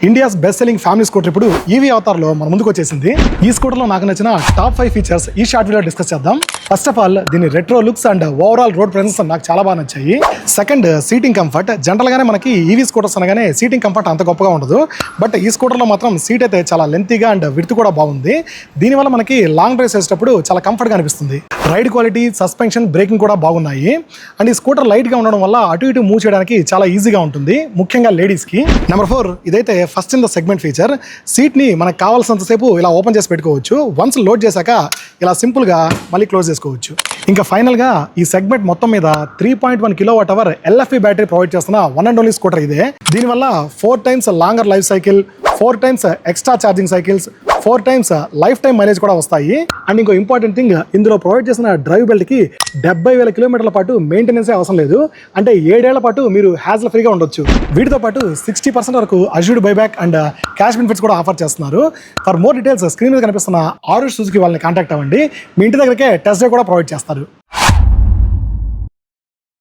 India's best selling family scooter ఇప్పుడు EV అవతార్లో మన ముందుకు వచ్చేసింది. ఈ స్కూటర్లో నాకు నచ్చిన టాప్ 5 ఫీచర్స్ ఈ షార్ట్ వీడియో డిస్కస్ చేద్దాం. ఫస్ట్ ఆఫ్ ఆల్ దీని retro looks and overall road presence నాకు చాలా బాగా నచ్చాయి. Second, seating comfort. జనరల్గానే మనకి ఈవీ స్కూటర్స్ అనగానే సీటింగ్ కంఫర్ట్ అంత గొప్పగా ఉండదు, బట్ ఈ స్కూటర్లో మాత్రం సీట్ అయితే చాలా లెంతీగా అండ్ విడ్త్ కూడా బాగుంది. దీనివల్ల మనకి లాంగ్ డ్రైవ్స్ చేసేటప్పుడు చాలా కంఫర్ట్గా అనిపిస్తుంది. రైడ్ క్వాలిటీ, సస్పెన్షన్, బ్రేకింగ్ కూడా బాగున్నాయి. అండ్ ఈ స్కూటర్ లైట్గా ఉండడం వల్ల అటు ఇటు మూవ్ చేయడానికి చాలా ఈజీగా ఉంటుంది, ముఖ్యంగా లేడీస్కి. నెంబర్ 4, ఇదైతే first in the segment feature. సీట్ని మనకు కావాల్సినంతసేపు ఇలా ఓపెన్ చేసి పెట్టుకోవచ్చు. వన్స్ లోడ్ చేశాక ఇలా సింపుల్గా మళ్ళీ క్లోజ్ చేసుకోవచ్చు. ఇంకా ఫైనల్గా ఈ సెగ్మెంట్ మొత్తం మీద 3.1 kWh LFP బ్యాటరీ ప్రొవైడ్ చేస్తున్న వన్ అండ్ ఓన్లీ స్కూటర్ ఇదే. దీనివల్ల 4 times longer life cycle, 4 times extra charging cycles, 4 times life time mileage కూడా వస్తాయి. అండ్ ఇంకో ఇంపార్టెంట్ థింగ్, ఇందులో ప్రొవైడ్ చేసిన డ్రైవ్ బెల్ట్కి 70,000 కిలోమీటర్ల పాటు మెయింటెనెన్సే అవసరం లేదు. అంటే 7 ఏళ్ల పాటు మీరు హ్యాజల్ ఫ్రీగా ఉండొచ్చు. వీటితో పాటు 60% వరకు assured buyback and cash benefits కూడా ఆఫర్ చేస్తున్నారు. ఫర్ మోర్ డీటెయిల్స్ స్క్రీన్ మీద కనిపిస్తున్న ఆరుష్ సుజుకి వాళ్ళని కాంటాక్ట్ అవ్వండి. మీ ఇంటి దగ్గరకే టెస్ట్ డ్రైవ్ కూడా ప్రొవైడ్ చేస్తారు.